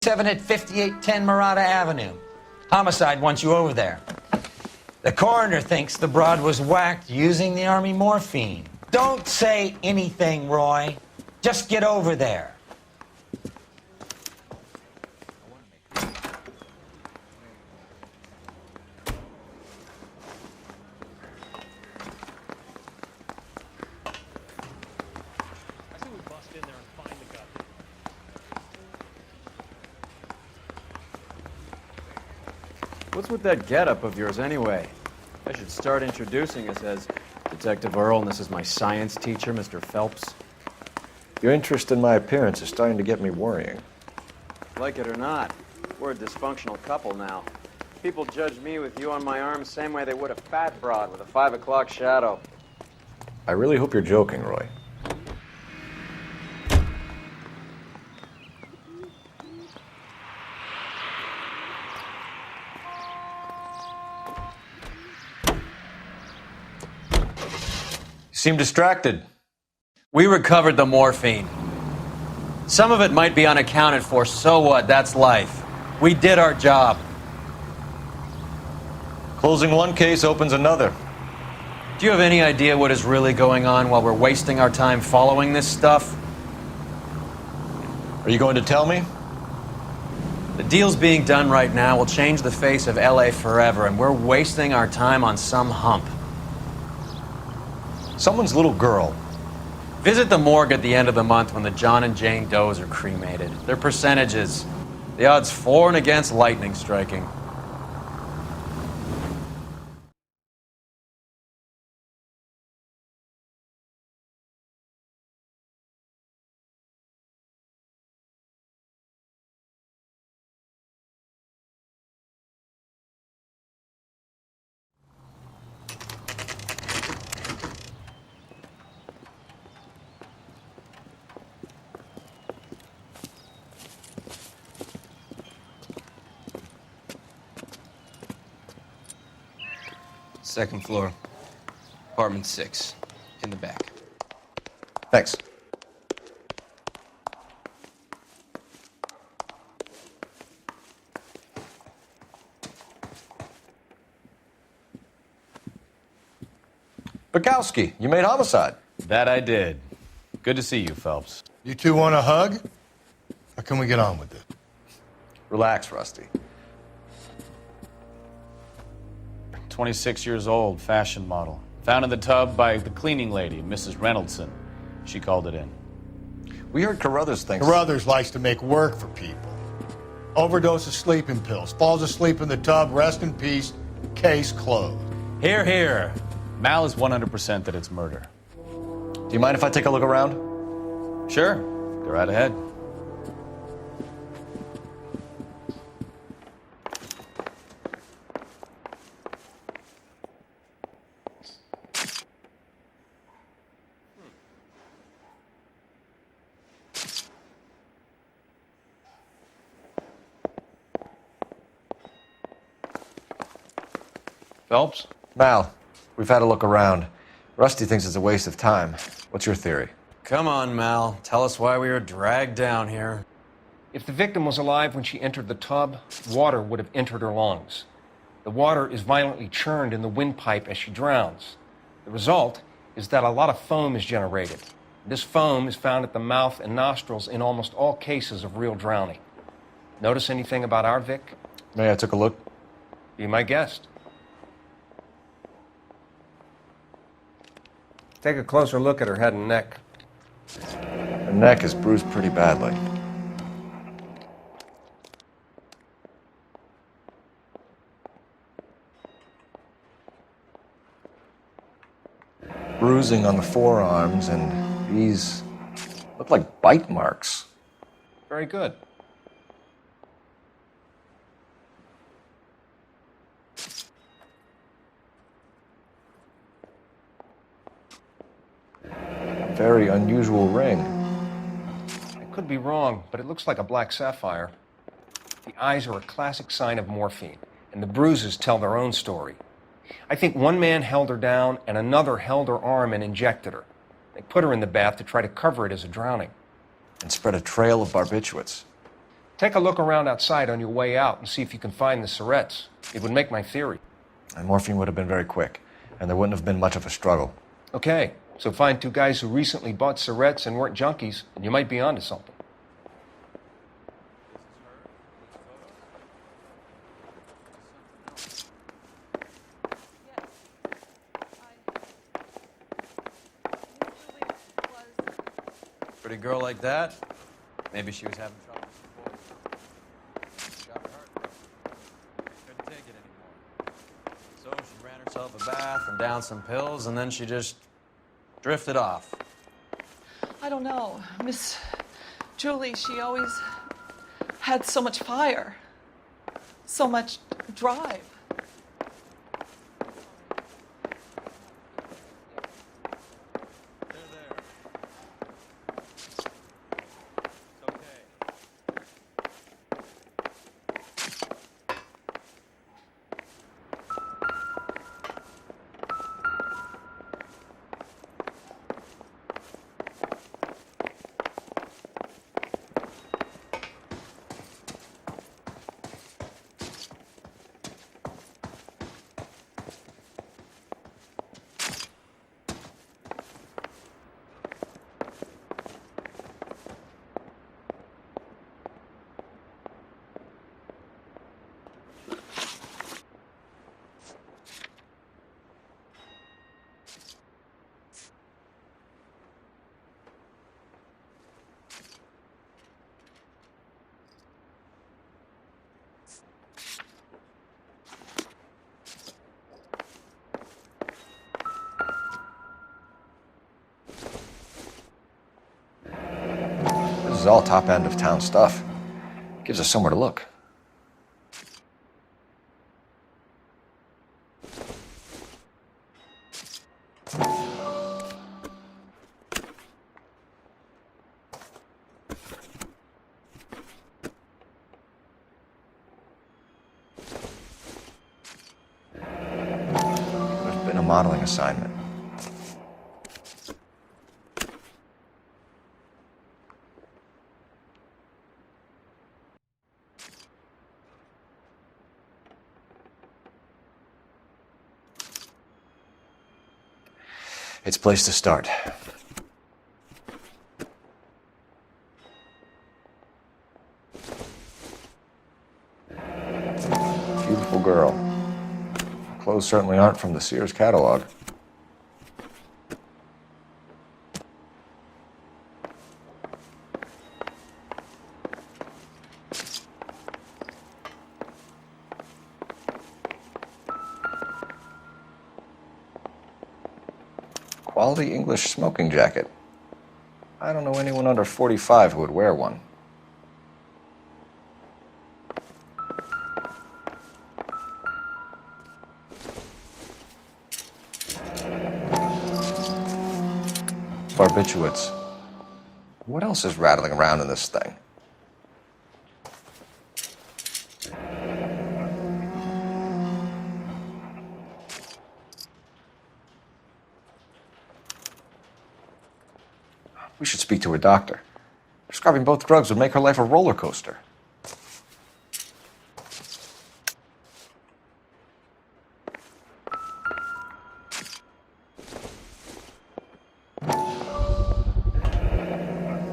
27 at 5810 Murata Avenue. Homicide wants you over there. The coroner thinks the broad was whacked using the army morphine. Don't say anything, Roy. Just get over there. What's with that getup of yours anyway? I should start introducing us as Detective Earl, and this is my science teacher, Mr. Phelps. Your interest in my appearance is starting to get me worrying. Like it or not, we're a dysfunctional couple now. People judge me with you on my arm same way they would a fat broad with a 5 o'clock shadow. I really hope you're joking, Roy. Seem distracted. We recovered the morphine. Some of it might be unaccounted for, so what? That's life. We did our job. Closing one case opens another. Do you have any idea what is really going on while we're wasting our time following this stuff? Are you going to tell me? The deals being done right now will change the face of LA forever, and we're wasting our time on some hump. Someone's little girl. Visit the morgue at the end of the month when the John and Jane Does are cremated. Their percentages. The odds for and against lightning striking. Second floor, apartment 6, in the back. Thanks. Bukowski, you made homicide. That I did. Good to see you, Phelps. You two want a hug? Or can we get on with it? Relax, Rusty. 26 years old, fashion model. Found in the tub by the cleaning lady, Mrs. Reynoldson. She called it in. We heard Carruthers thinks... Carruthers likes to make work for people. Overdose of sleeping pills. Falls asleep in the tub. Rest in peace. Case closed. Here, here. Mal is 100% that it's murder. Do you mind if I take a look around? Sure. Go right ahead. Phelps? Mal, we've had a look around. Rusty thinks it's a waste of time. What's your theory? Come on, Mal. Tell us why we were dragged down here. If the victim was alive when she entered the tub, water would have entered her lungs. The water is violently churned in the windpipe as she drowns. The result is that a lot of foam is generated. This foam is found at the mouth and nostrils in almost all cases of real drowning. Notice anything about our Vic? May I took a look? Be my guest. Take a closer look at her head and neck. Her neck is bruised pretty badly. Bruising on the forearms, and these look like bite marks. Very good. Very unusual ring. I could be wrong, but it looks like a black sapphire. The eyes are a classic sign of morphine, and the bruises tell their own story. I think one man held her down and another held her arm and injected her. They put her in the bath to try to cover it as a drowning. And spread a trail of barbiturates. Take a look around outside on your way out and see if you can find the Surrettes. It would make my theory. And morphine would have been very quick, and there wouldn't have been much of a struggle. Okay, so find two guys who recently bought Surrettes and weren't junkies, and you might be onto something. Pretty girl like that, maybe she was having trouble before. Got her heart broken. Couldn't take it anymore. So she ran herself a bath and down some pills, and then she just drifted off. I don't know. Miss Julie, she always had so much fire, so much drive. This is all top end of town stuff. Gives us somewhere to look. There's been a modeling assignment. It's a place to start. Beautiful girl. Clothes certainly aren't from the Sears catalog. Quality English smoking jacket. I don't know anyone under 45 who would wear one. Barbiturates. What else is rattling around in this thing? We should speak to her doctor. Prescribing both drugs would make her life a roller coaster.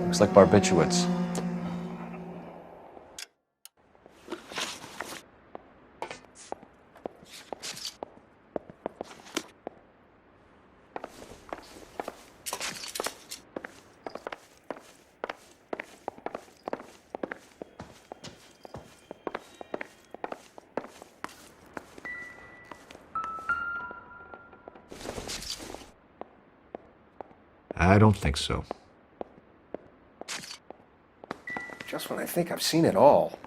Looks like barbiturates. I don't think so. Just when I think I've seen it all.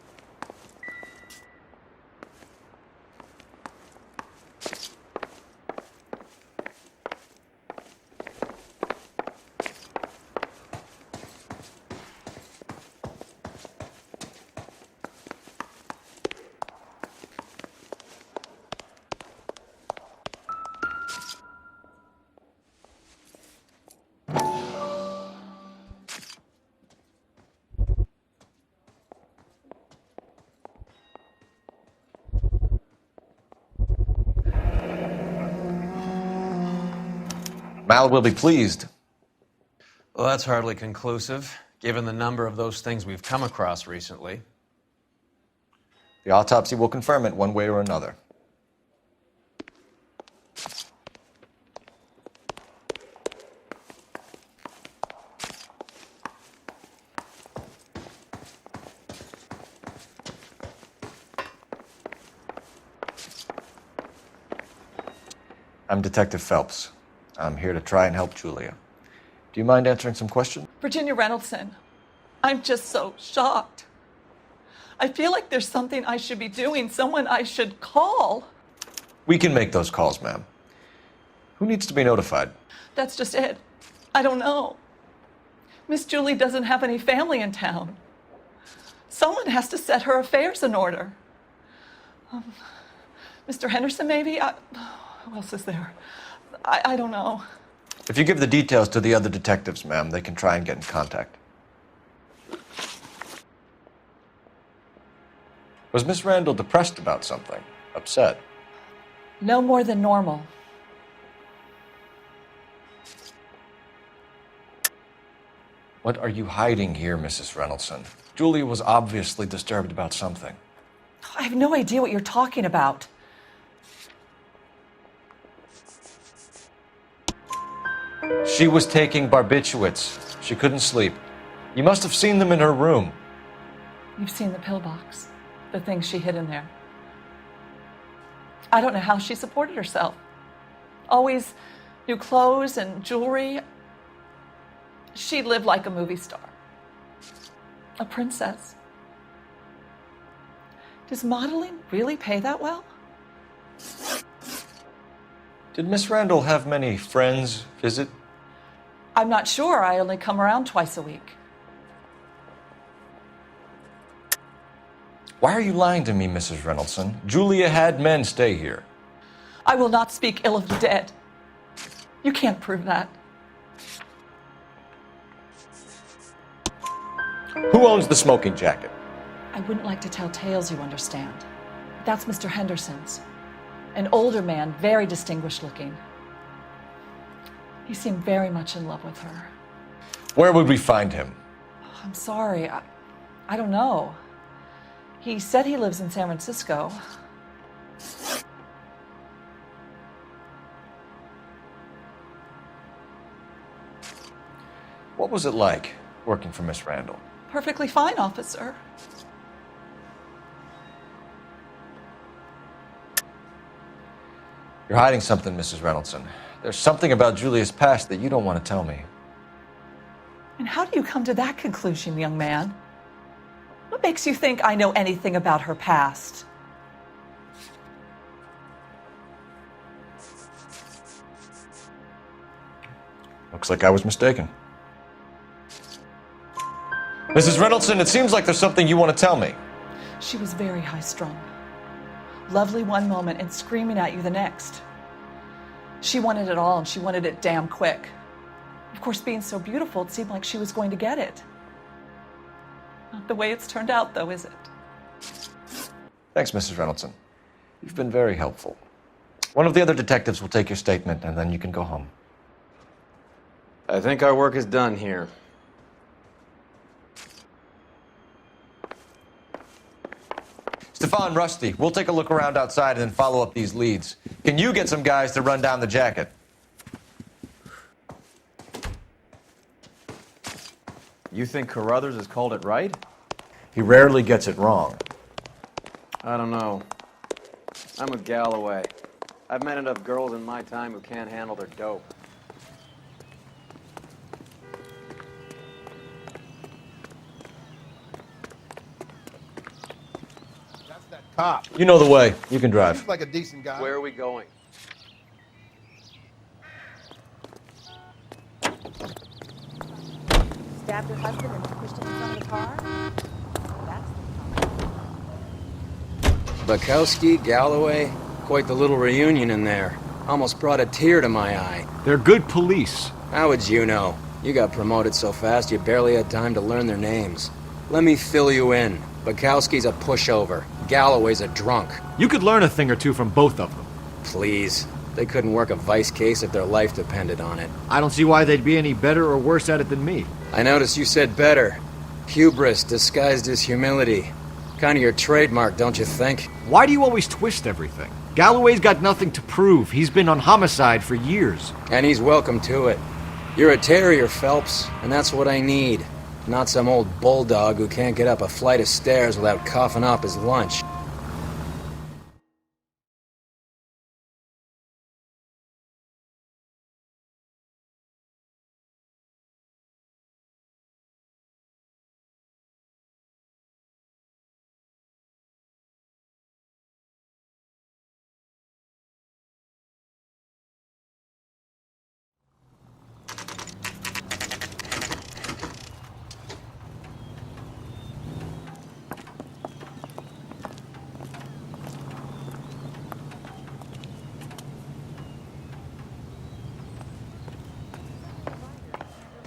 Mal will be pleased. Well, that's hardly conclusive, given the number of those things we've come across recently. The autopsy will confirm it one way or another. I'm Detective Phelps. I'm here to try and help Julia. Do you mind answering some questions? Virginia Reynoldson, I'm just so shocked. I feel like there's something I should be doing, someone I should call. We can make those calls, ma'am. Who needs to be notified? That's just it. I don't know. Miss Julie doesn't have any family in town. Someone has to set her affairs in order. Mr. Henderson, maybe? Who else is there? I don't know. If you give the details to the other detectives, ma'am, they can try and get in contact. Was Miss Randall depressed about something? Upset? No more than normal. What are you hiding here, Mrs. Reynoldson? Julia was obviously disturbed about something. I have no idea what you're talking about. She was taking barbiturates. She couldn't sleep. You must have seen them in her room. You've seen the pillbox, the things she hid in there. I don't know how she supported herself. Always new clothes and jewelry. She lived like a movie star, a princess. Does modeling really pay that well? Did Miss Randall have many friends visit? I'm not sure. I only come around twice a week. Why are you lying to me, Mrs. Reynoldson? Julia had men stay here. I will not speak ill of the dead. You can't prove that. Who owns the smoking jacket? I wouldn't like to tell tales, you understand. That's Mr. Henderson's. An older man, very distinguished looking. He seemed very much in love with her. Where would we find him? I'm sorry. I don't know. He said he lives in San Francisco. What was it like working for Miss Randall? Perfectly fine, officer. You're hiding something, Mrs. Reynoldson. There's something about Julia's past that you don't want to tell me. And how do you come to that conclusion, young man? What makes you think I know anything about her past? Looks like I was mistaken. Mrs. Reynoldson, it seems like there's something you want to tell me. She was very high-strung. Lovely one moment and screaming at you the next. She wanted it all, and she wanted it damn quick. Of course, being so beautiful, it seemed like she was going to get it. Not the way it's turned out, though, is it? Thanks, Mrs. Reynoldson. You've been very helpful. One of the other detectives will take your statement, and then you can go home. I think our work is done here. Stefan, Rusty, we'll take a look around outside and then follow up these leads. Can you get some guys to run down the jacket? You think Carruthers has called it right? He rarely gets it wrong. I don't know. I'm with Galloway. I've met enough girls in my time who can't handle their dope. That's that cop. You know the way. You can drive. Seems like a decent guy. Where are we going? Stabbed her husband and pushed him in front of the car? That's Bukowski, Galloway, quite the little reunion in there. Almost brought a tear to my eye. They're good police. How would you know? You got promoted so fast you barely had time to learn their names. Let me fill you in. Bukowski's a pushover. Galloway's a drunk. You could learn a thing or two from both of them. Please. They couldn't work a vice case if their life depended on it. I don't see why they'd be any better or worse at it than me. I noticed you said better. Hubris disguised as humility. Kind of your trademark, don't you think? Why do you always twist everything? Galloway's got nothing to prove. He's been on homicide for years. And he's welcome to it. You're a terrier, Phelps, and that's what I need. Not some old bulldog who can't get up a flight of stairs without coughing up his lunch.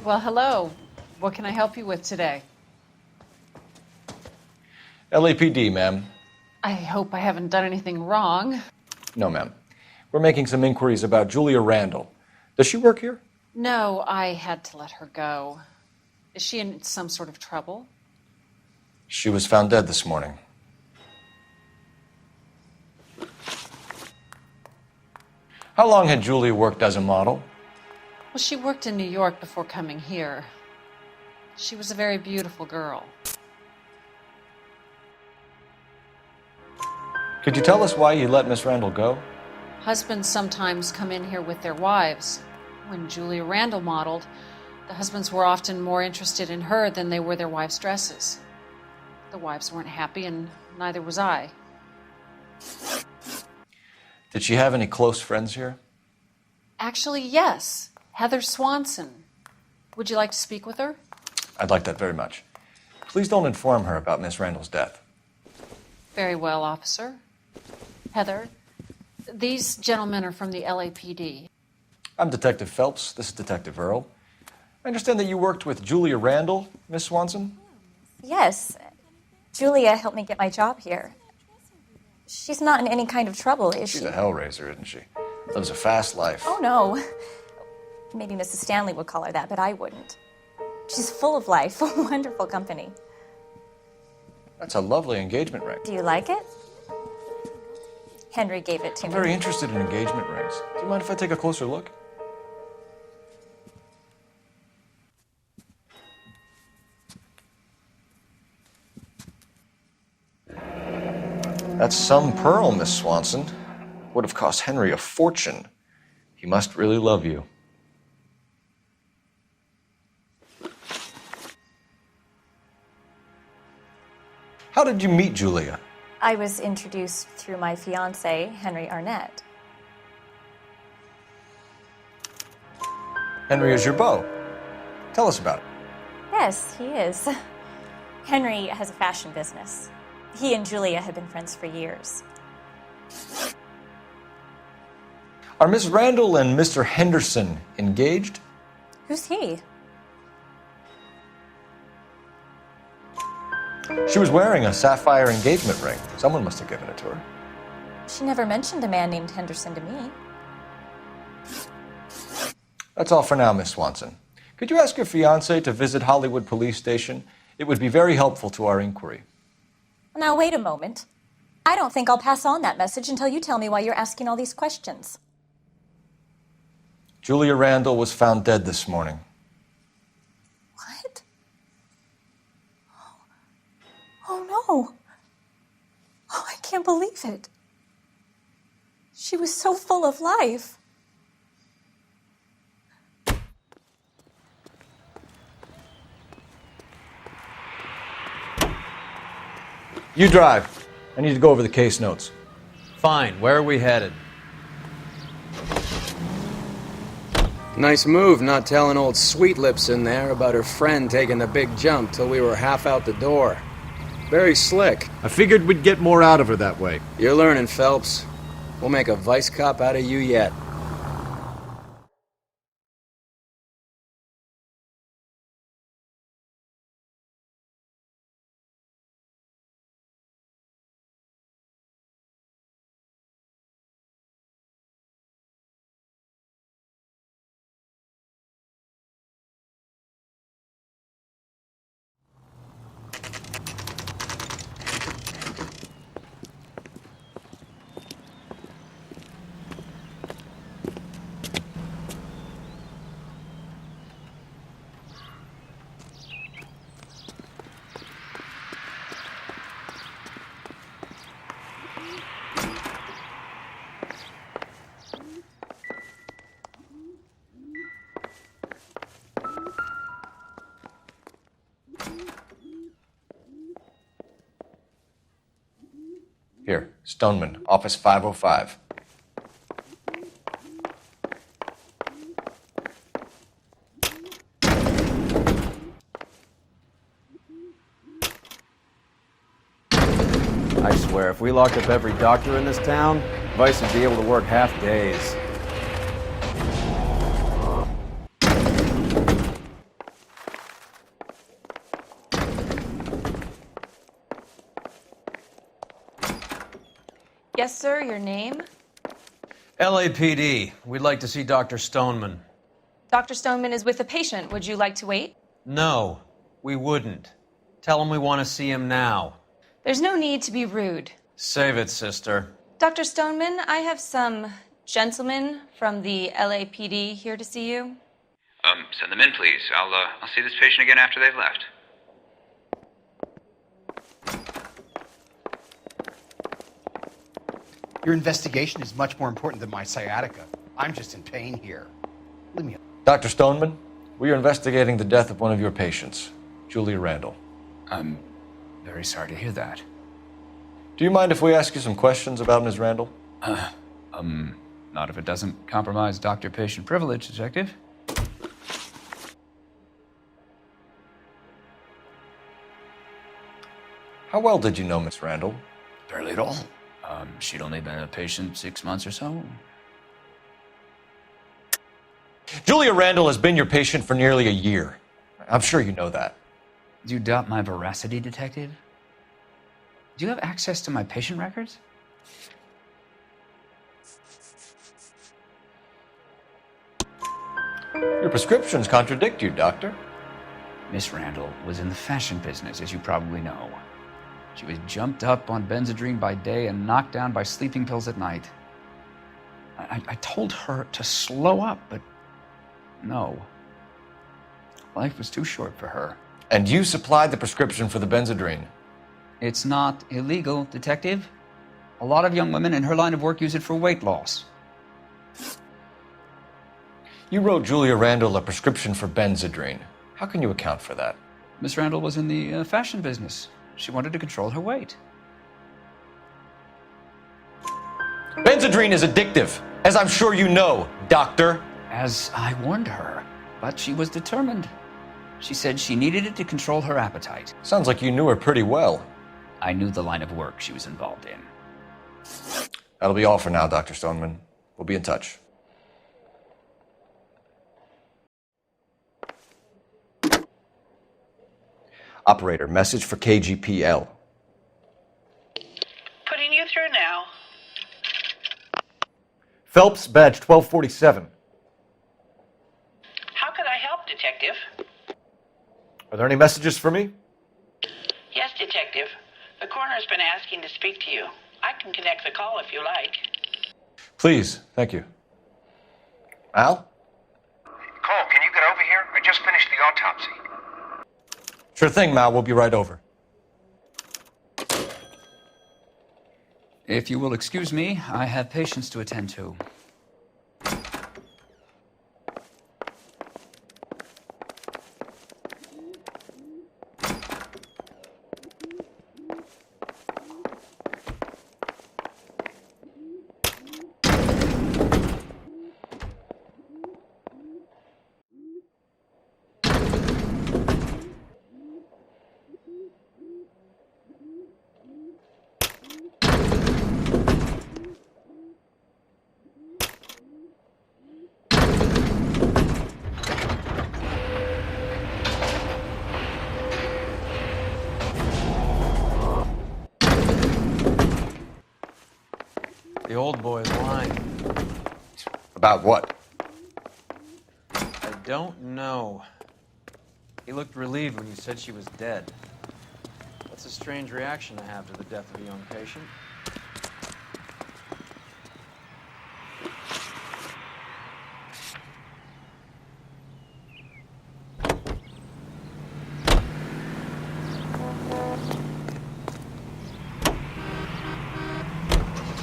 Well, hello. What can I help you with today? LAPD, ma'am. I hope I haven't done anything wrong. No, ma'am. We're making some inquiries about Julia Randall. Does she work here? No, I had to let her go. Is she in some sort of trouble? She was found dead this morning. How long had Julia worked as a model? Well, she worked in New York before coming here. She was a very beautiful girl. Could you tell us why you let Miss Randall go? Husbands sometimes come in here with their wives. When Julia Randall modeled, the husbands were often more interested in her than they were their wives' dresses. The wives weren't happy, and neither was I. Did she have any close friends here? Actually, yes. Heather Swanson. Would you like to speak with her? I'd like that very much. Please don't inform her about Miss Randall's death. Very well, officer. Heather, these gentlemen are from the LAPD. I'm Detective Phelps. This is Detective Earl. I understand that you worked with Julia Randall, Miss Swanson? Yes. Julia helped me get my job here. She's not in any kind of trouble, is she? She's a hellraiser, isn't she? Lives a fast life. Oh, no. Maybe Mrs. Stanley would call her that, but I wouldn't. She's full of life, wonderful company. That's a lovely engagement ring. Do you like it? Henry gave it to I'm me. very interested in engagement rings. Do you mind if I take a closer look? That's some pearl, Miss Swanson. Would have cost Henry a fortune. He must really love you. How did you meet Julia? I was introduced through my fiancé, Henry Arnett. Henry is your beau. Tell us about it. Yes, he is. Henry has a fashion business. He and Julia have been friends for years. Are Miss Randall and Mr. Henderson engaged? Who's he? She was wearing a sapphire engagement ring. Someone must have given it to her. She never mentioned a man named Henderson to me. That's all for now, Miss Swanson. Could you ask your fiancé to visit Hollywood Police Station? It would be very helpful to our inquiry. Now, wait a moment. I don't think I'll pass on that message until you tell me why you're asking all these questions. Julia Randall was found dead this morning. What? Oh, no. Oh, I can't believe it. She was so full of life. You drive. I need to go over the case notes. Fine. Where are we headed? Nice move not telling old Sweet Lips in there about her friend taking the big jump till we were half out the door. Very slick. I figured we'd get more out of her that way. You're learning, Phelps. We'll make a vice cop out of you yet. Here, Stoneman, office 505. I swear, if we locked up every doctor in this town, Vice would be able to work half days. Yes, sir, your name? LAPD. We'd like to see Dr. Stoneman. Dr. Stoneman is with a patient. Would you like to wait? No, we wouldn't. Tell him we want to see him now. There's no need to be rude. Save it, sister. Dr. Stoneman, I have some gentlemen from the LAPD here to see you. Send them in, please. I'll see this patient again after they've left. Your investigation is much more important than my sciatica. I'm just in pain here. Leave me alone. Dr. Stoneman, we are investigating the death of one of your patients, Julia Randall. I'm very sorry to hear that. Do you mind if we ask you some questions about Ms. Randall? Not if it doesn't compromise doctor-patient privilege, Detective. How well did you know Miss Randall? Barely at all. She'd only been a patient 6 months or so. Julia Randall has been your patient for nearly a year. I'm sure you know that. Do you doubt my veracity, Detective? Do you have access to my patient records? Your prescriptions contradict you, Doctor. Miss Randall was in the fashion business, as you probably know. She was jumped up on Benzedrine by day and knocked down by sleeping pills at night. I told her to slow up, but no. Life was too short for her. And you supplied the prescription for the Benzedrine? It's not illegal, Detective. A lot of young women in her line of work use it for weight loss. You wrote Julia Randall a prescription for Benzedrine. How can you account for that? Miss Randall was in the fashion business. She wanted to control her weight. Benzedrine is addictive, as I'm sure you know, Doctor. As I warned her, but she was determined. She said she needed it to control her appetite. Sounds like you knew her pretty well. I knew the line of work she was involved in. That'll be all for now, Dr. Stoneman. We'll be in touch. Operator, message for KGPL. Putting you through now. Phelps, badge 1247. How could I help, Detective? Are there any messages for me? Yes, Detective. The coroner's been asking to speak to you. I can connect the call if you like. Please, thank you. Al? Cole, can you get over here? I just finished the autopsy. Sure thing, Mal. We'll be right over. If you will excuse me, I have patients to attend to. The old boy's lying. About what? I don't know. He looked relieved when you said she was dead. That's a strange reaction to have to the death of a young patient.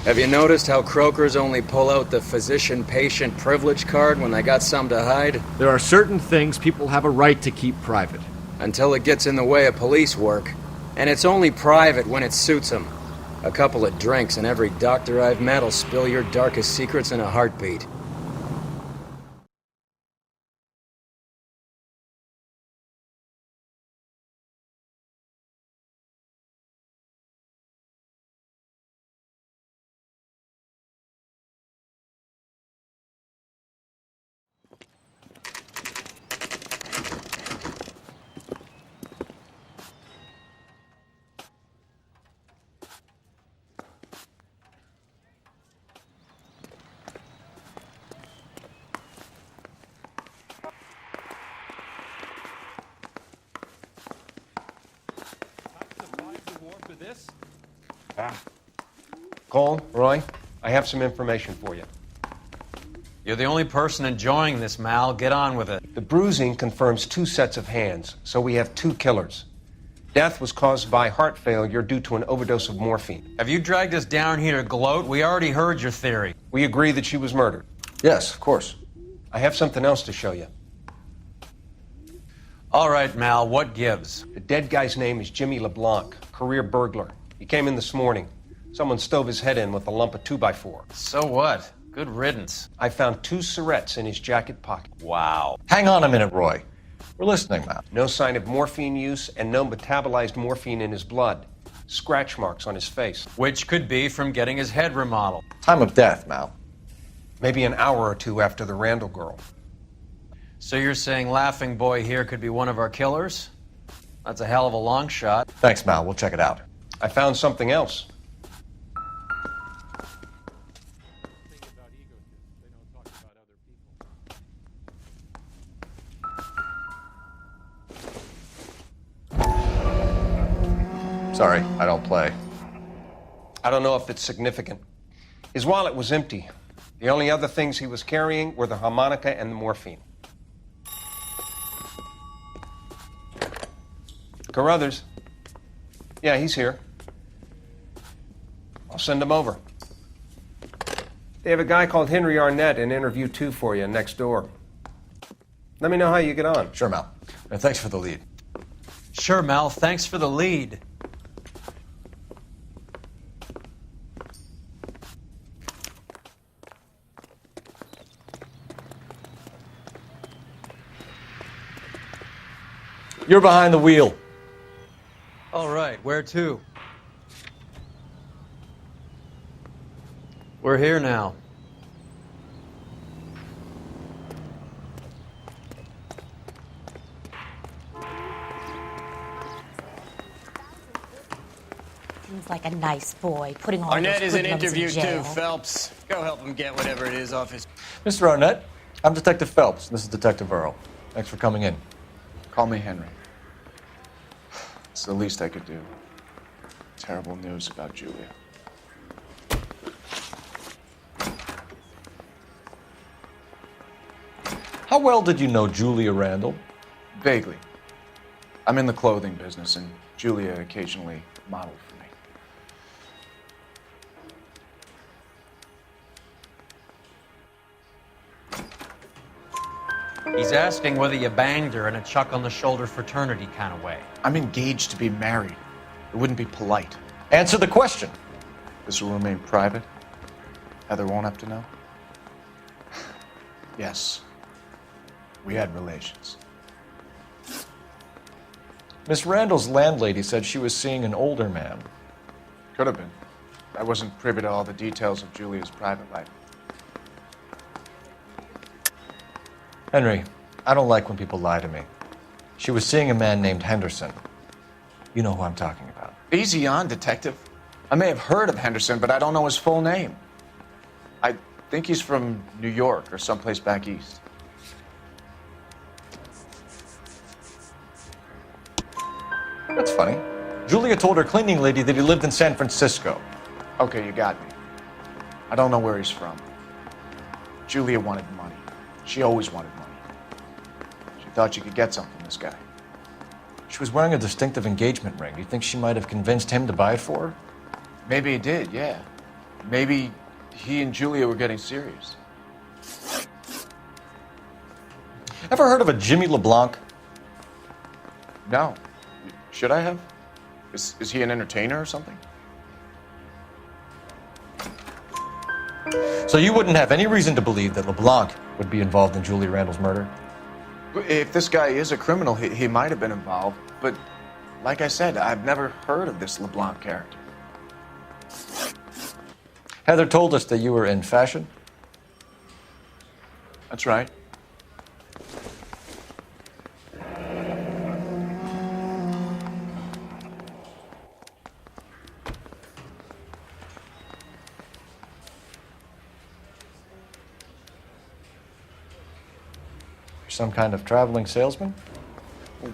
Have you noticed how croakers only pull out the physician-patient privilege card when they got something to hide? There are certain things people have a right to keep private. Until it gets in the way of police work. And it's only private when it suits them. A couple of drinks and every doctor I've met will spill your darkest secrets in a heartbeat. Cole, Roy, I have some information for you. You're the only person enjoying this, Mal. Get on with it. The bruising confirms 2 sets of hands, so we have 2 killers. Death was caused by heart failure due to an overdose of morphine. Have you dragged us down here to gloat? We already heard your theory. We agree that she was murdered. Yes, of course. I have something else to show you. All right, Mal, what gives? The dead guy's name is Jimmy LeBlanc, career burglar. He came in this morning. Someone stove his head in with a lump of 2x4. So what? Good riddance. I found 2 syrettes in his jacket pocket. Wow. Hang on a minute, Roy. We're listening now. No sign of morphine use and no metabolized morphine in his blood. Scratch marks on his face. Which could be from getting his head remodeled. Time of death, Mal. Maybe an hour or 2 after the Randall girl. So you're saying Laughing Boy here could be one of our killers? That's a hell of a long shot. Thanks, Mal. We'll check it out. I found something else. Sorry, I don't play. I don't know if it's significant. His wallet was empty. The only other things he was carrying were the harmonica and the morphine. Carruthers. Yeah, he's here. I'll send him over. They have a guy called Henry Arnett in interview 2 for you next door. Let me know how you get on. Sure, Mal. And thanks for the lead. Sure, Mal. Thanks for the lead. You're behind the wheel. All right, where to? We're here now. Seems like a nice boy, putting all Arnett those is in hoodlums in interview jail. too, Phelps. Go help him get whatever it is off his... Mr. Arnett, I'm Detective Phelps. This is Detective Earl. Thanks for coming in. Call me Henry. It's the least I could do. Terrible news about Julia. How well did you know Julia Randall? Vaguely. I'm in the clothing business, and Julia occasionally modeled for me. He's asking whether you banged her in a chuck-on-the-shoulder fraternity kind of way. I'm engaged to be married. It wouldn't be polite. Answer the question. This will remain private? Heather won't have to know? Yes. We had relations. Miss Randall's landlady said she was seeing an older man. Could have been. I wasn't privy to all the details of Julia's private life. Henry, I don't like when people lie to me. She was seeing a man named Henderson. You know who I'm talking about. Easy on, Detective. I may have heard of Henderson, but I don't know his full name. I think he's from New York or someplace back east. That's funny. Julia told her cleaning lady that he lived in San Francisco. Okay, you got me. I don't know where he's from. Julia wanted money. She always wanted money. She thought she could get something from this guy. She was wearing a distinctive engagement ring. Do you think she might have convinced him to buy it for her? Maybe he did, yeah. Maybe he and Julia were getting serious. Ever heard of a Jimmy LeBlanc? No. Should I have? Is he an entertainer or something? So you wouldn't have any reason to believe that LeBlanc would be involved in Julie Randall's murder? If this guy is a criminal, he might have been involved. But like I said, I've never heard of this LeBlanc character. Heather told us that you were in fashion. That's right. Some kind of traveling salesman?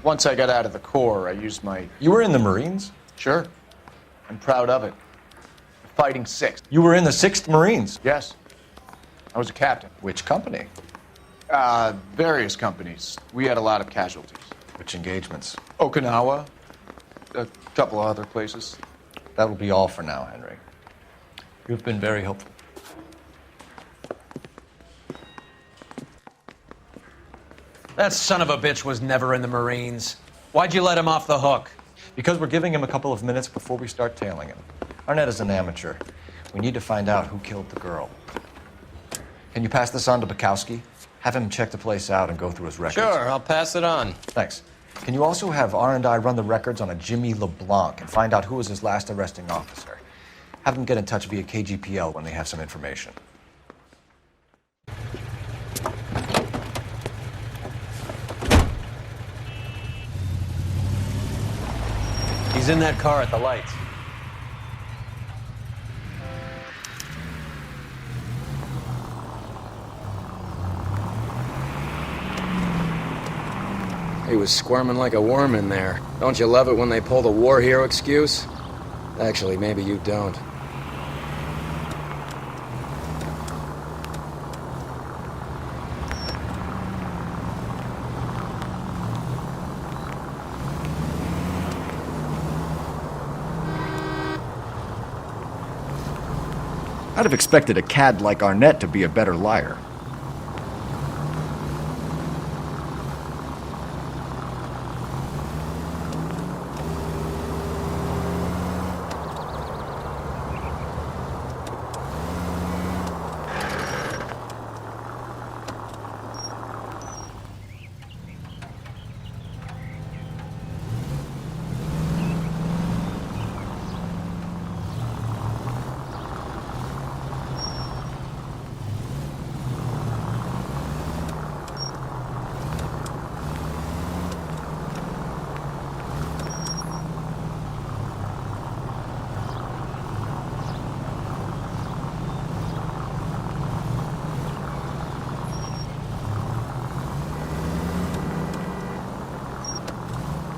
Once I got out of the Corps, I used my... You were in the Marines? Sure. I'm proud of it. Fighting 6th. You were in the 6th Marines? Yes. I was a captain. Which company? Various companies. We had a lot of casualties. Which engagements? Okinawa. A couple of other places. That will be all for now, Henry. You've been very helpful. That son of a bitch was never in the Marines. Why'd you let him off the hook? Because we're giving him a couple of minutes before we start tailing him. Arnett is an amateur. We need to find out who killed the girl. Can you pass this on to Bukowski? Have him check the place out and go through his records. Sure, I'll pass it on. Thanks. Can you also have R&I run the records on a Jimmy LeBlanc and find out who was his last arresting officer? Have them get in touch via KGPL when they have some information. He's in that car at the lights. He was squirming like a worm in there. Don't you love it when they pull the war hero excuse? Actually, maybe you don't. I'd have expected a cad like Arnett to be a better liar.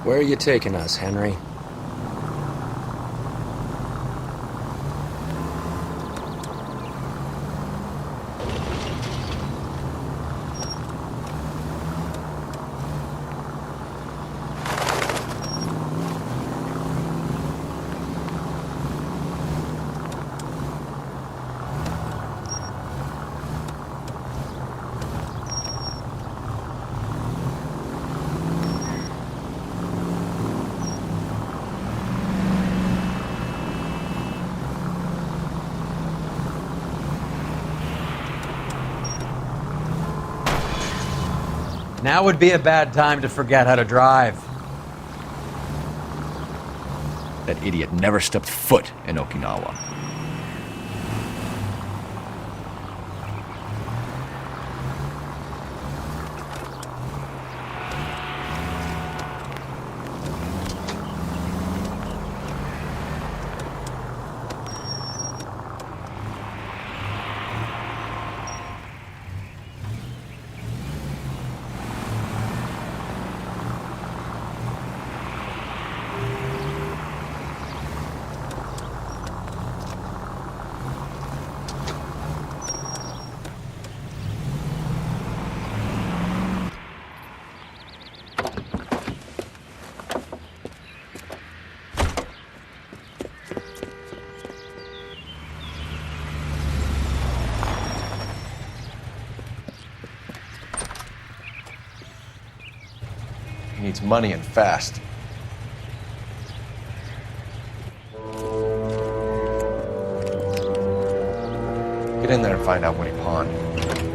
Where are you taking us, Henry? Now would be a bad time to forget how to drive. That idiot never stepped foot in Okinawa. He needs money and fast. Get in there and find out what he pawned.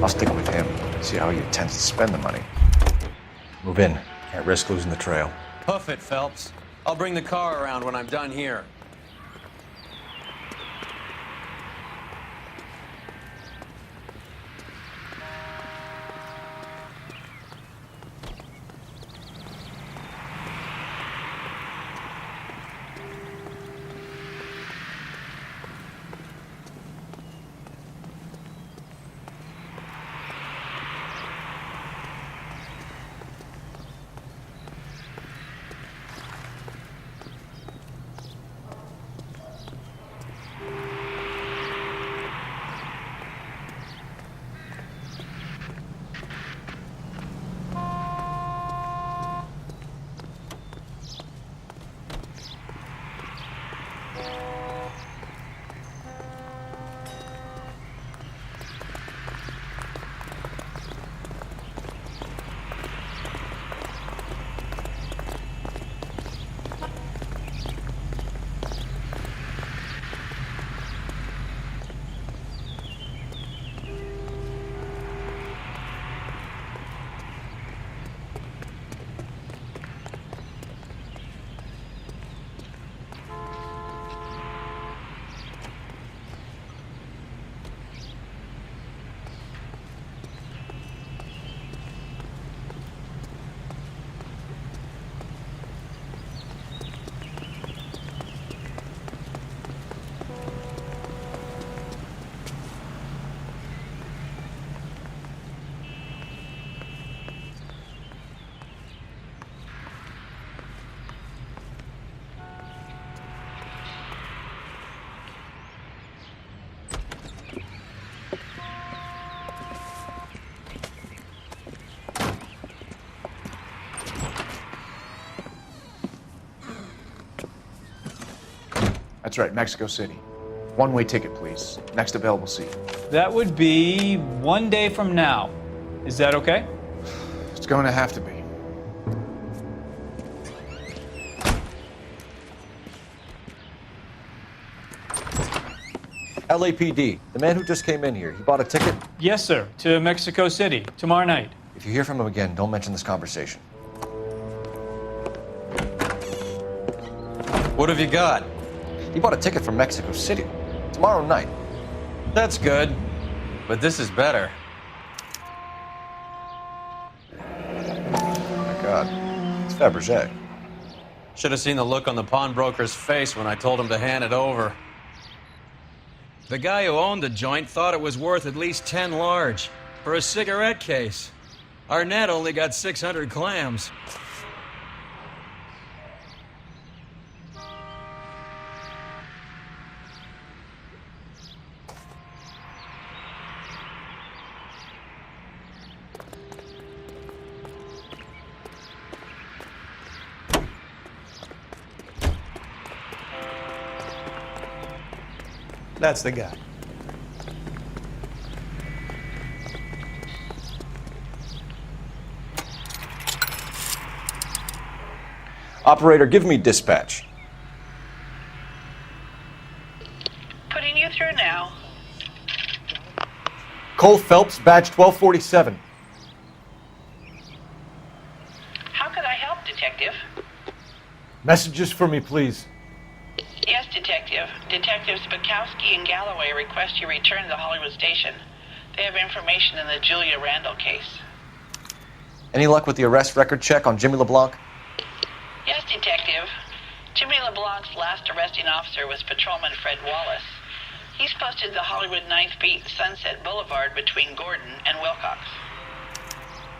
I'll stick it with him, see how he intends to spend the money. Move in. Can't risk losing the trail. Hoof it, Phelps. I'll bring the car around when I'm done here. That's right, Mexico City. One-way ticket, please. Next available seat. That would be 1 day from now. Is that okay? It's going to have to be. LAPD, the man who just came in here, he bought a ticket? Yes, sir. To Mexico City, tomorrow night. If you hear from him again, don't mention this conversation. What have you got? He bought a ticket from Mexico City. Tomorrow night. That's good. But this is better. Oh my God. It's Fabergé. Should have seen the look on the pawnbroker's face when I told him to hand it over. The guy who owned the joint thought it was worth at least 10 large for a cigarette case. Arnett only got 600 clams. That's the guy. Operator, give me dispatch. Putting you through now. Cole Phelps, badge 1247. How could I help, Detective? Messages for me, please. Yes, Detective. Detectives Bukowski and Galloway request you return to the Hollywood station. They have information in the Julia Randall case. Any luck with the arrest record check on Jimmy LeBlanc? Yes, Detective. Jimmy LeBlanc's last arresting officer was Patrolman Fred Wallace. He's posted the Hollywood 9th Beat Sunset Boulevard between Gordon and Wilcox.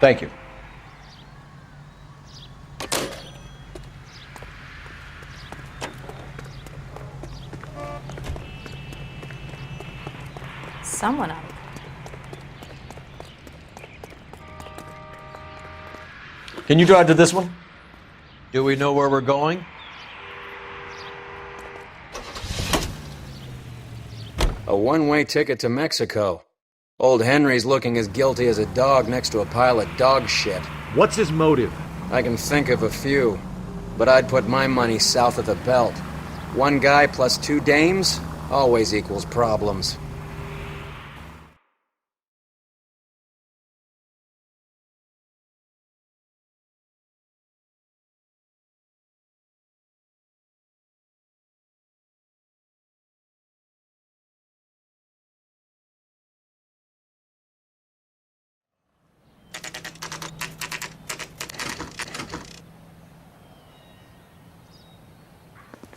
Thank you. Someone up. Can you drive to this one? Do we know where we're going? A one-way ticket to Mexico. Old Henry's looking as guilty as a dog next to a pile of dog shit. What's his motive? I can think of a few, but I'd put my money south of the belt. One guy plus two dames always equals problems.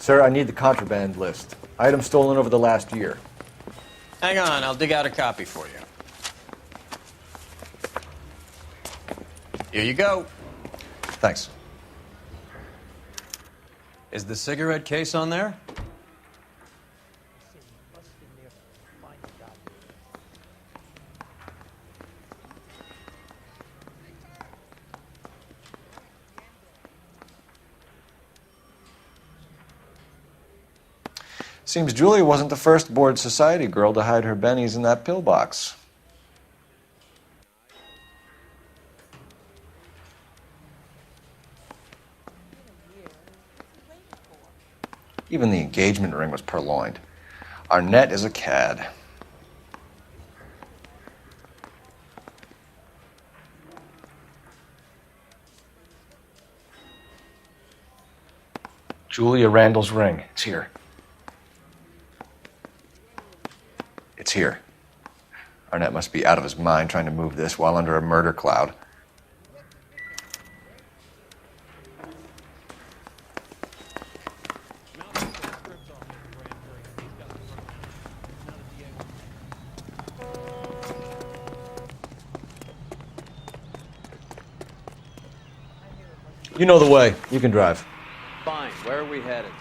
Sir, I need the contraband list. Items stolen over the last year. Hang on, I'll dig out a copy for you. Here you go. Thanks. Is the cigarette case on there? Seems Julia wasn't the first bored society girl to hide her bennies in that pillbox. Even the engagement ring was purloined. Arnett is a cad. Julia Randall's ring. It's here. It's here. Arnett must be out of his mind trying to move this while under a murder cloud. You know the way. You can drive. Fine. Where are we headed?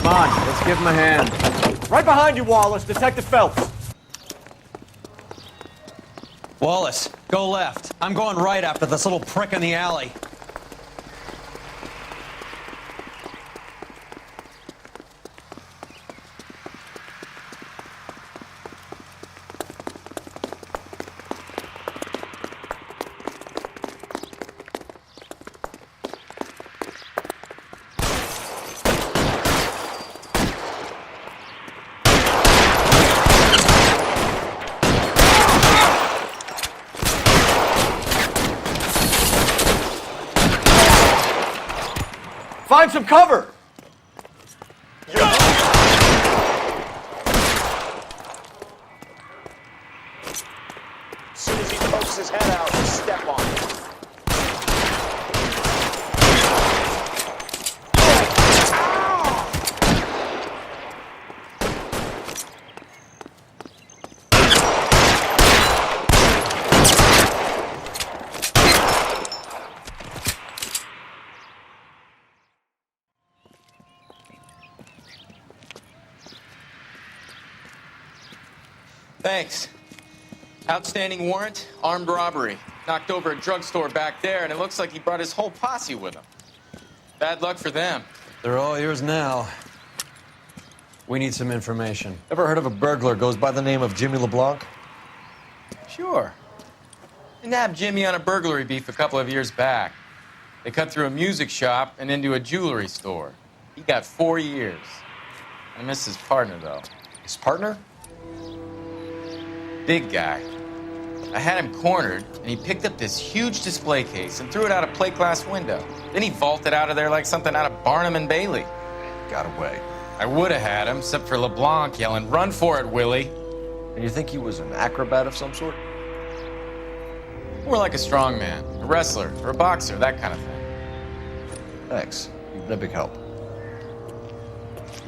Come on, let's give him a hand. Right behind you, Wallace. Detective Phelps. Wallace, go left. I'm going right after this little prick in the alley. Find some cover! As soon as he pokes his head out, step on it. Thanks. Outstanding warrant, armed robbery. Knocked over a drugstore back there, and it looks like he brought his whole posse with him. Bad luck for them. They're all yours now. We need some information. Ever heard of a burglar goes by the name of Jimmy LeBlanc? Sure. I nabbed Jimmy on a burglary beef a couple of years back. They cut through a music shop and into a jewelry store. He got 4 years. I miss his partner, though. His partner? Big guy. I had him cornered, and he picked up this huge display case and threw it out a plate glass window. Then he vaulted out of there like something out of Barnum and Bailey. Got away. I would have had him, except for LeBlanc yelling, "Run for it, Willie!" And you think he was an acrobat of some sort? More like a strongman, a wrestler, or a boxer, that kind of thing. Thanks. You've been a big help.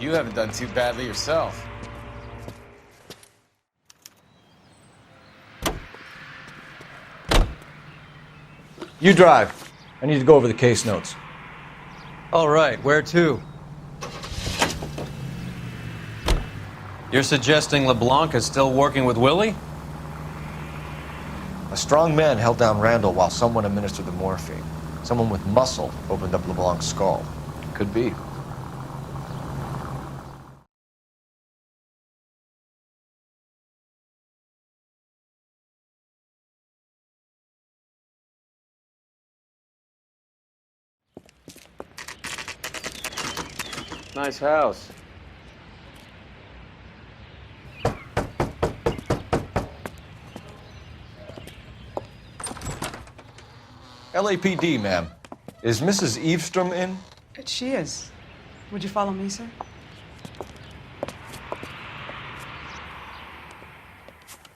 You haven't done too badly yourself. You drive. I need to go over the case notes. All right, where to? You're suggesting LeBlanc is still working with Willie? A strong man held down Randall while someone administered the morphine. Someone with muscle opened up LeBlanc's skull. Could be. Nice house. LAPD, ma'am. Is Mrs. Eavestrom in? She is. Would you follow me, sir?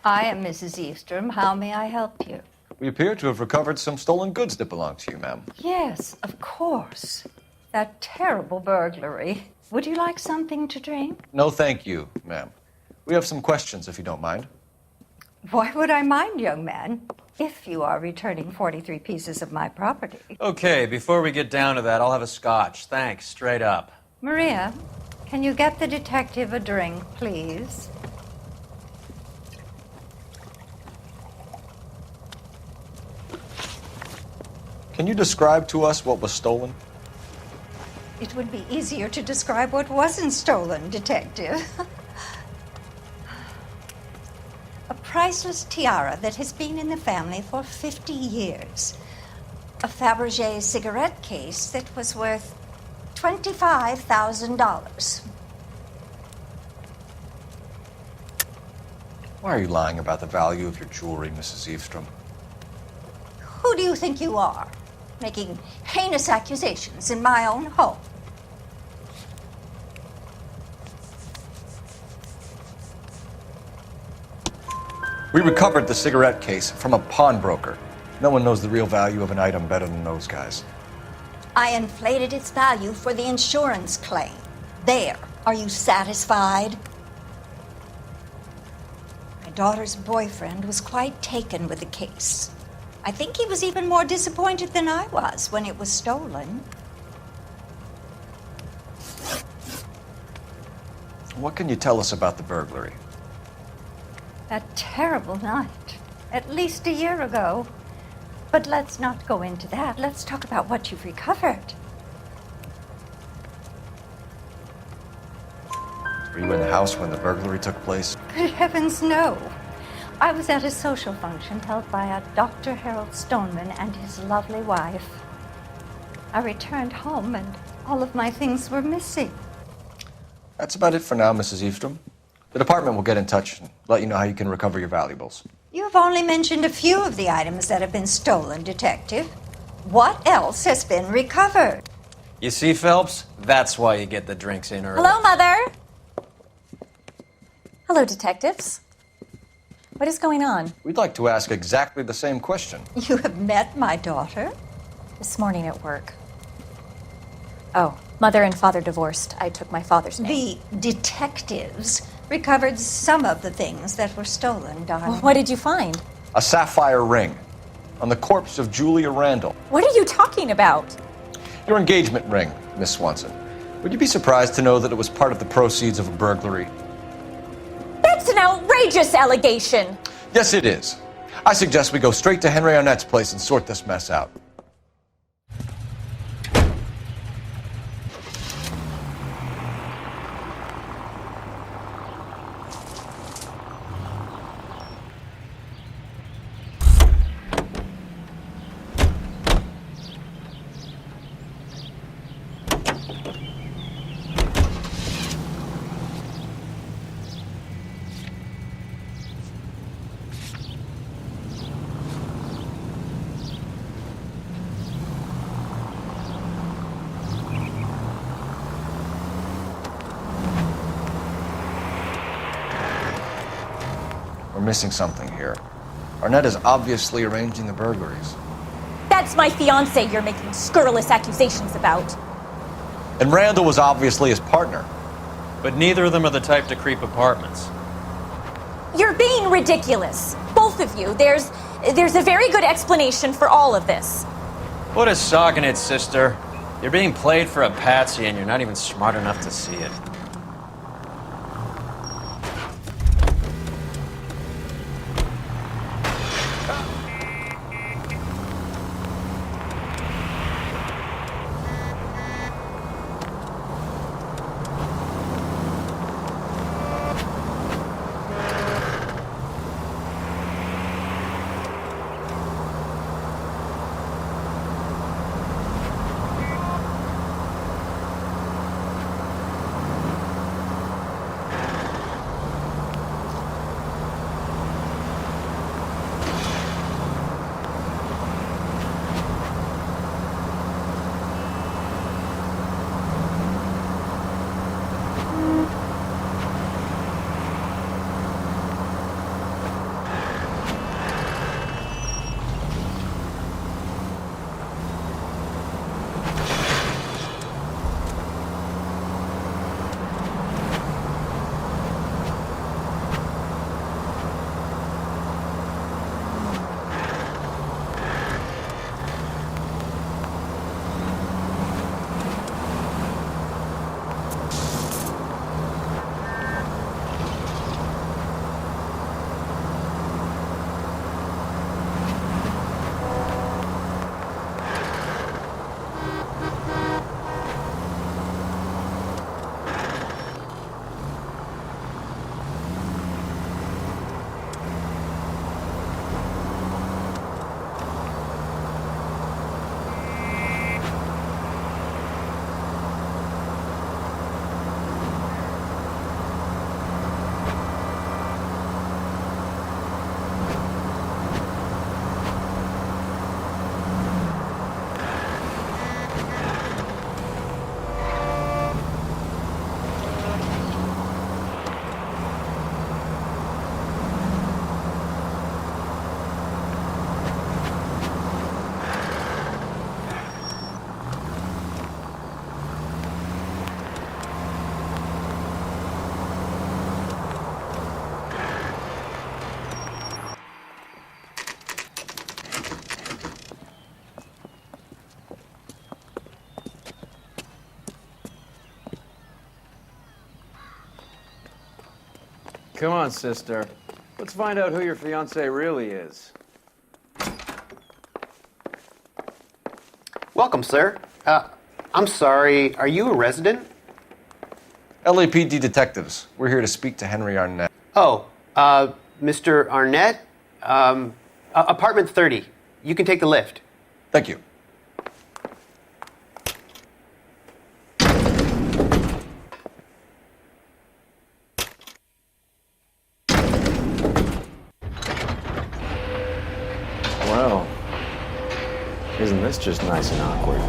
I am Mrs. Eavestrom. How may I help you? We appear to have recovered some stolen goods that belong to you, ma'am. Yes, of course. That terrible burglary. Would you like something to drink? No, thank you, ma'am. We have some questions, if you don't mind. Why would I mind, young man, if you are returning 43 pieces of my property? Okay, before we get down to that, I'll have a scotch. Thanks, straight up. Maria, can you get the detective a drink, please? Can you describe to us what was stolen? It would be easier to describe what wasn't stolen, Detective. A priceless tiara that has been in the family for 50 years. A Fabergé cigarette case that was worth $25,000. Why are you lying about the value of your jewelry, Mrs. Eavestrom? Who do you think you are? Making heinous accusations in my own home. We recovered the cigarette case from a pawnbroker. No one knows the real value of an item better than those guys. I inflated its value for the insurance claim. There. Are you satisfied? My daughter's boyfriend was quite taken with the case. I think he was even more disappointed than I was when it was stolen. What can you tell us about the burglary? That terrible night, at least a year ago. But let's not go into that. Let's talk about what you've recovered. Were you in the house when the burglary took place? Good heavens, no. I was at a social function held by a Dr. Harold Stoneman and his lovely wife. I returned home and all of my things were missing. That's about it for now, Mrs. Eavestrom. The department will get in touch and let you know how you can recover your valuables. You have only mentioned a few of the items that have been stolen, Detective. What else has been recovered? You see, Phelps? That's why you get the drinks in early. Hello, Mother. Hello, detectives. What is going on? We'd like to ask exactly the same question. You have met my daughter? This morning at work. Oh, mother and father divorced. I took my father's name. The detectives recovered some of the things that were stolen, darling. Well, what did you find? A sapphire ring on the corpse of Julia Randall. What are you talking about? Your engagement ring, Miss Swanson. Would you be surprised to know that it was part of the proceeds of a burglary? That's an outrageous allegation! Yes, it is. I suggest we go straight to Henry Arnett's place and sort this mess out. We're missing something here. Arnett is obviously arranging the burglaries. That's my fiancé you're making scurrilous accusations about. And Randall was obviously his partner. But neither of them are the type to creep apartments. You're being ridiculous. Both of you. There's a very good explanation for all of this. What a sock in it, sister. You're being played for a patsy and you're not even smart enough to see it. Come on, sister. Let's find out who your fiancé really is. Welcome, sir. I'm sorry, are you a resident? LAPD detectives. We're here to speak to Henry Arnett. Oh, Mr. Arnett? Apartment 30. You can take the lift. Thank you. Well, isn't this just nice and awkward?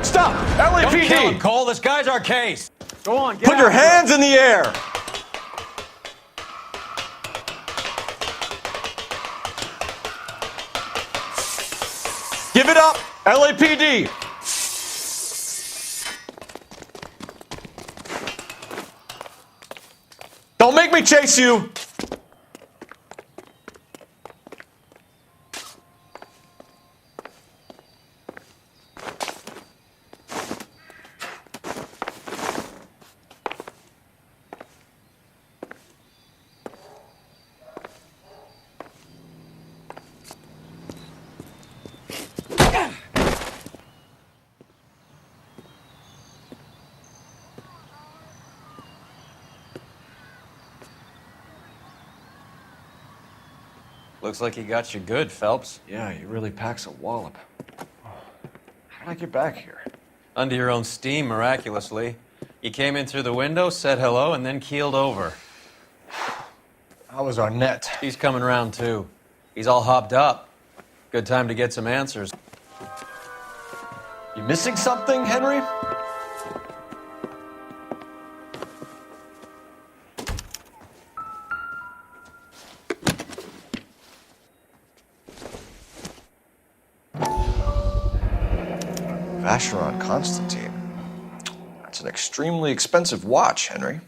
Stop! LAPD! Don't kill him, Cole. This guy's our case. Go on, get Put your hands in the air! Give it up, LAPD! Don't make me chase you! Looks like he got you good, Phelps. Yeah, he really packs a wallop. How did I get back here? Under your own steam, miraculously. You came in through the window, said hello, and then keeled over. How was Arnett? He's coming round, too. He's all hopped up. Good time to get some answers. You missing something, Henry? Vacheron Constantine. That's an extremely expensive watch, Henry.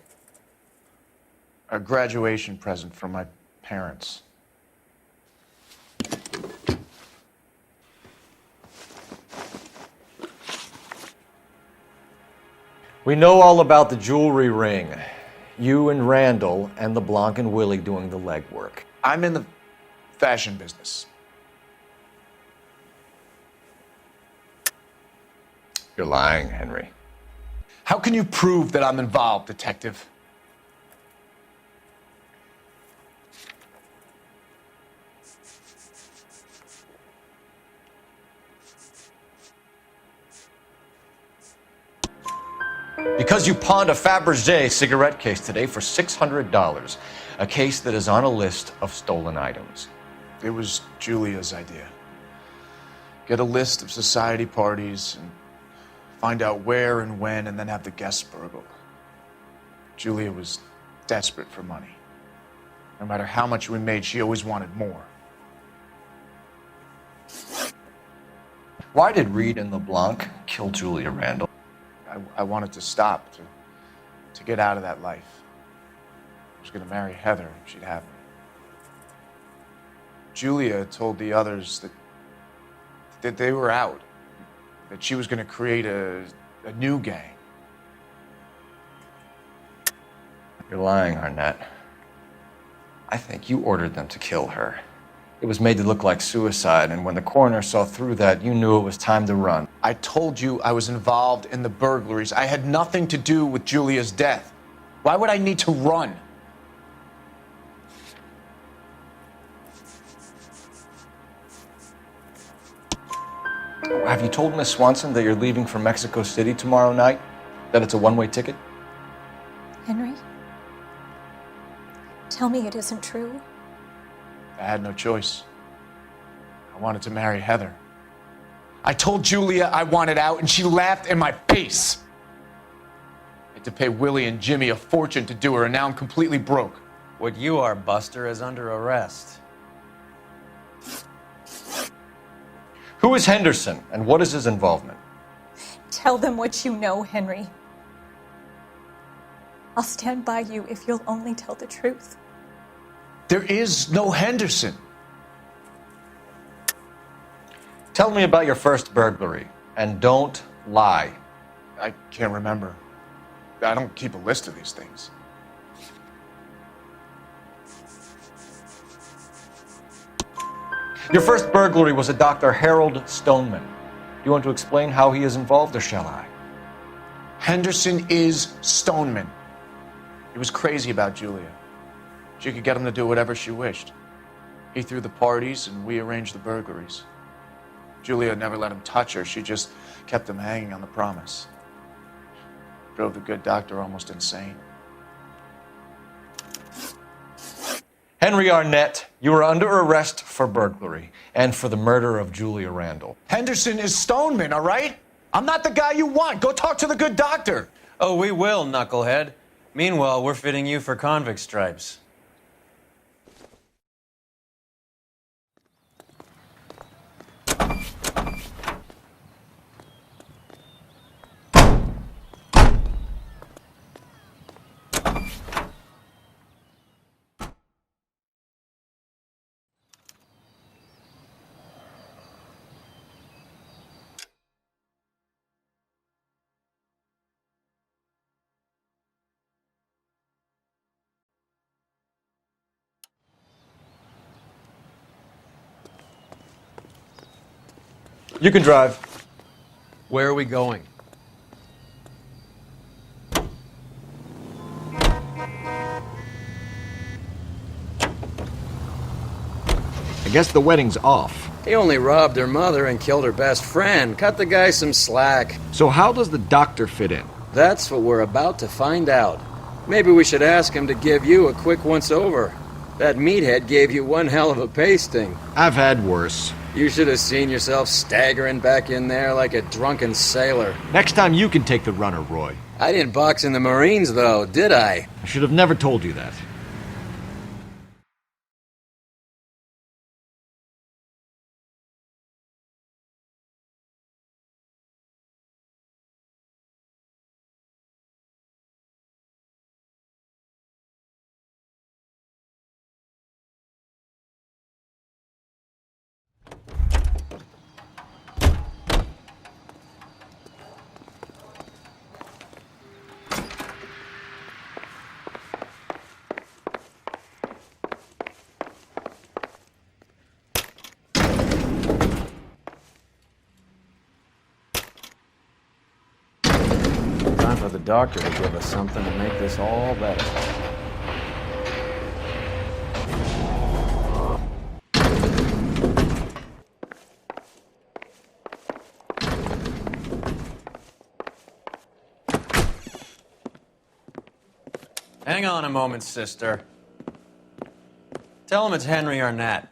A graduation present from my parents. We know all about the jewelry ring. You and Randall and LeBlanc and Willie doing the legwork. I'm in the fashion business. You're lying, Henry. How can you prove that I'm involved, detective? Because you pawned a Fabergé cigarette case today for $600. A case that is on a list of stolen items. It was Julia's idea. Get a list of society parties and find out where and when, and then have the guests burgled. Julia was desperate for money. No matter how much we made, she always wanted more. Why did Reed and LeBlanc kill Julia Randall? I wanted to stop, to get out of that life. I was going to marry Heather if she'd have me. Julia told the others that they were out, that she was going to create a new gang. You're lying, Arnett. I think you ordered them to kill her. It was made to look like suicide, and when the coroner saw through that, you knew it was time to run. I told you I was involved in the burglaries. I had nothing to do with Julia's death. Why would I need to run? Have you told Miss Swanson that you're leaving for Mexico City tomorrow night? That it's a one-way ticket? Henry? Tell me it isn't true. I had no choice. I wanted to marry Heather. I told Julia I wanted out, and she laughed in my face. I had to pay Willie and Jimmy a fortune to do her, and now I'm completely broke. What you are, Buster, is under arrest. Who is Henderson, and what is his involvement? Tell them what you know, Henry. I'll stand by you if you'll only tell the truth. There is no Henderson. Tell me about your first burglary, and don't lie. I can't remember. I don't keep a list of these things. Your first burglary was a Dr. Harold Stoneman. Do you want to explain how he is involved, or shall I? Henderson is Stoneman. He was crazy about Julia. She could get him to do whatever she wished. He threw the parties, and we arranged the burglaries. Julia never let him touch her. She just kept him hanging on the promise. Drove the good doctor almost insane. Henry Arnett, you are under arrest for burglary and for the murder of Julia Randall. Henderson is Stoneman, all right? I'm not the guy you want. Go talk to the good doctor. Oh, we will, knucklehead. Meanwhile, we're fitting you for convict stripes. You can drive. Where are we going? I guess the wedding's off. He only robbed her mother and killed her best friend. Cut the guy some slack. So how does the doctor fit in? That's what we're about to find out. Maybe we should ask him to give you a quick once-over. That meathead gave you one hell of a pasting. I've had worse. You should have seen yourself staggering back in there like a drunken sailor. Next time you can take the runner, Roy. I didn't box in the Marines, though, did I? I should have never told you that. Time for the doctor to give us something to make this all better. Hang on a moment, sister. Tell him it's Henry Arnett,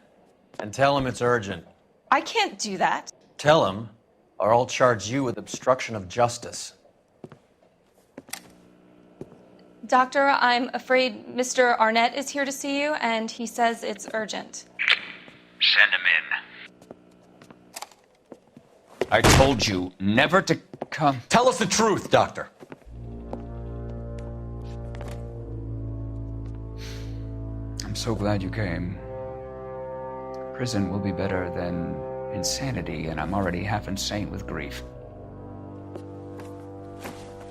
and tell him it's urgent. I can't do that. Tell him, or I'll charge you with obstruction of justice. Doctor, I'm afraid Mr. Arnett is here to see you, and he says it's urgent. Send him in. I told you never to come. Tell us the truth, Doctor. I'm so glad you came. Prison will be better than insanity, and I'm already half insane with grief.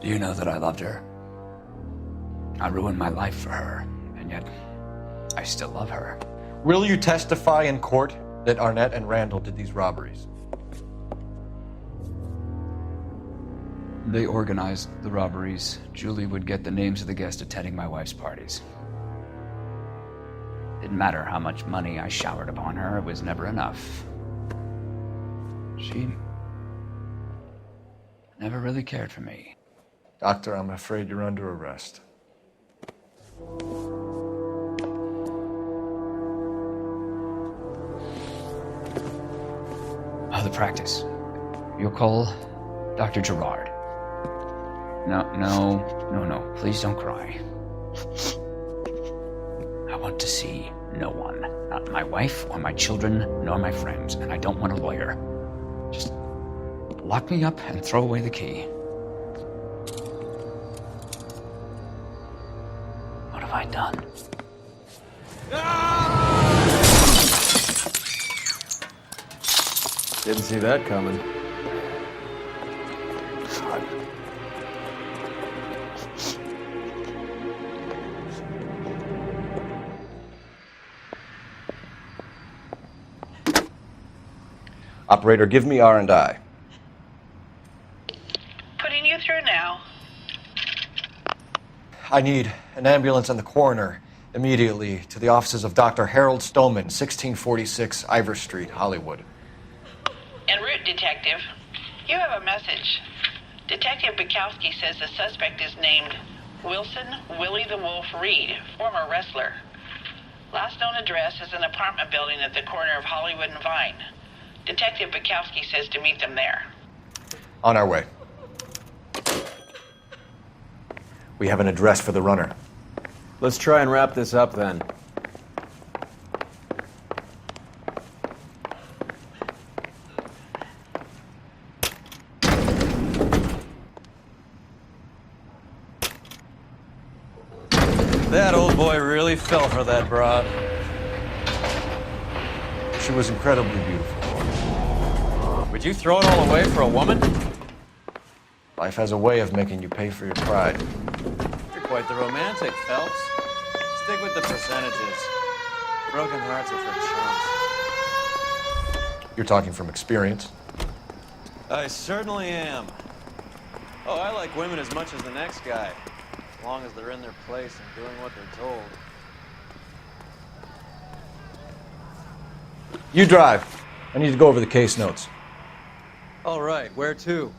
Do you know that I loved her? I ruined my life for her, and yet I still love her. Will you testify in court that Arnett and Randall did these robberies? They organized the robberies. Julie would get the names of the guests attending my wife's parties. Didn't matter how much money I showered upon her, it was never enough. She never really cared for me. Doctor, I'm afraid you're under arrest. The practice. You'll call Dr. Gerard. No. Please don't cry. I want to see no one. Not my wife or my children, nor my friends. And I don't want a lawyer. Just lock me up and throw away the key. What have I done? Didn't see that coming. Operator, give me R&I. Putting you through now. I need an ambulance and the coroner immediately to the offices of Dr. Harold Stoneman, 1646 Ivor Street, Hollywood. En route, Detective. You have a message. Detective Bukowski says the suspect is named Wilson Willie the Wolf Reed, former wrestler. Last known address is an apartment building at the corner of Hollywood and Vine. Detective Bukowski says to meet them there. On our way. We have an address for the runner. Let's try and wrap this up then. That old boy really fell for that broad. She was incredibly beautiful. Would you throw it all away for a woman? Life has a way of making you pay for your pride. You're quite the romantic, Phelps. Stick with the percentages. Broken hearts are for chumps. You're talking from experience. I certainly am. Oh, I like women as much as the next guy. As long as they're in their place and doing what they're told. You drive. I need to go over the case notes. All right, where to?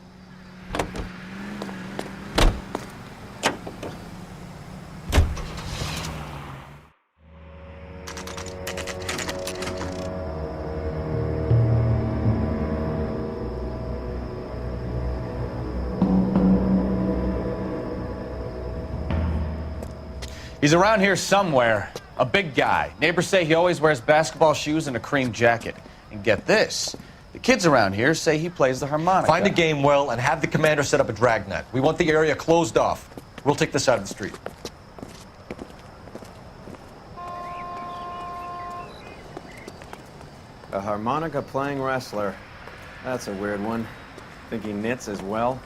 He's around here somewhere. A big guy. Neighbors say he always wears basketball shoes and a cream jacket. And get this, the kids around here say he plays the harmonica. Find a game well and have the commander set up a dragnet. We want the area closed off. We'll take this side of the street. A harmonica playing wrestler. That's a weird one. Think he knits as well?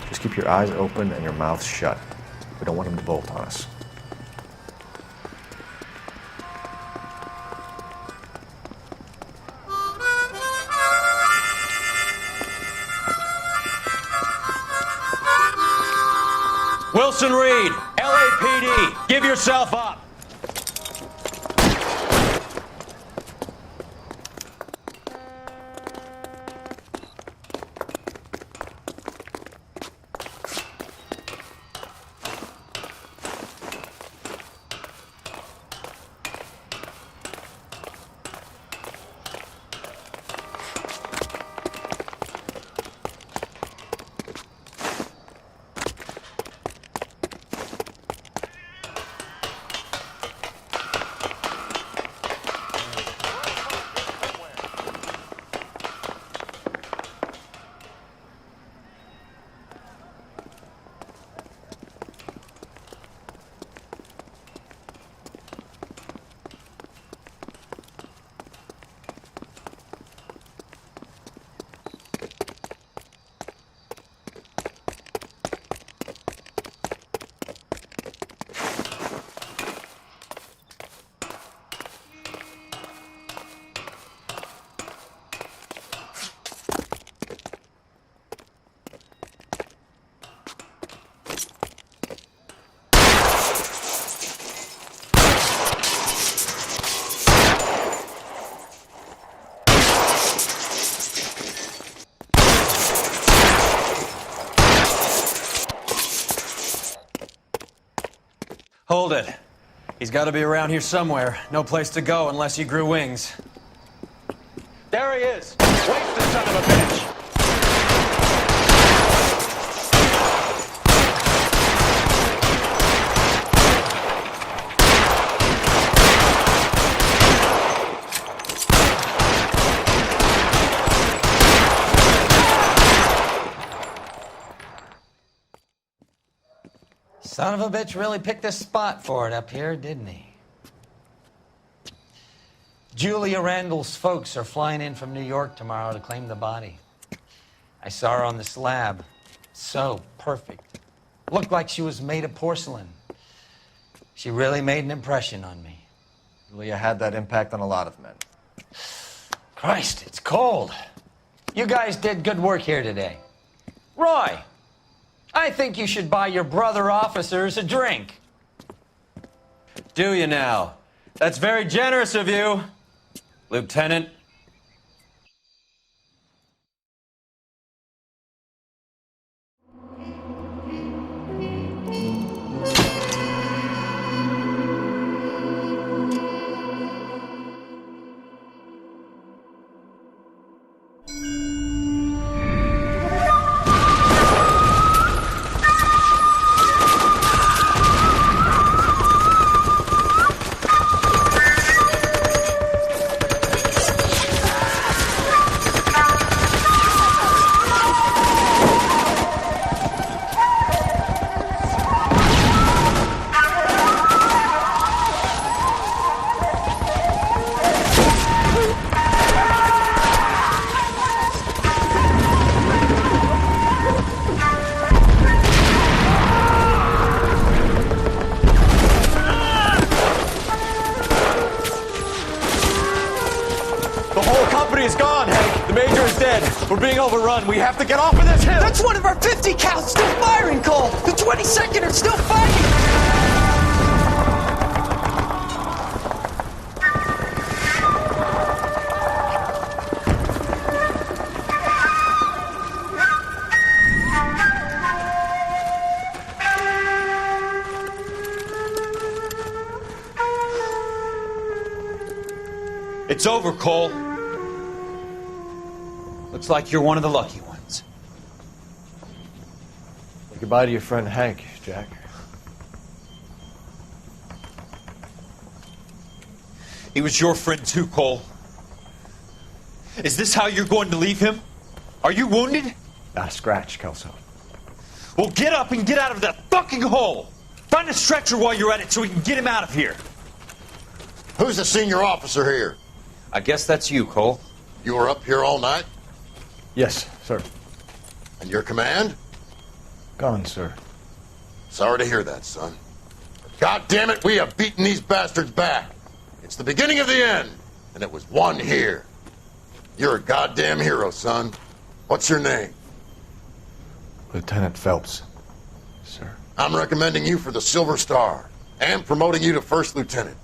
Just keep your eyes open and your mouth shut. We don't want him to bolt on us. Wilson Reed, LAPD, give yourself up. Hold it. He's got to be around here somewhere. No place to go unless he grew wings. There he is! Waste the son of a bitch! Son of a bitch really picked a spot for it up here, didn't he? Julia Randall's folks are flying in from New York tomorrow to claim the body. I saw her on the slab. So perfect. Looked like she was made of porcelain. She really made an impression on me. Julia had that impact on a lot of men. Christ, it's cold. You guys did good work here today. Roy, I think you should buy your brother officers a drink. Do you now? That's very generous of you, Lieutenant. We're being overrun. We have to get off of this hill. That's one of our 50 cows still firing, Cole. The 22nd are still fighting. It's over, Cole. Looks like you're one of the lucky ones. Say goodbye to your friend Hank, Jack. He was your friend too, Cole. Is this how you're going to leave him? Are you wounded? Not a scratch, Kelso. Well, get up and get out of that fucking hole! Find a stretcher while you're at it so we can get him out of here. Who's the senior officer here? I guess that's you, Cole. You were up here all night? Yes, sir. And your command? Gone, sir. Sorry to hear that, son. God damn it, we have beaten these bastards back. It's the beginning of the end, and it was one here. You're a goddamn hero, son. What's your name? Lieutenant Phelps, sir. I'm recommending you for the Silver Star and promoting you to First Lieutenant.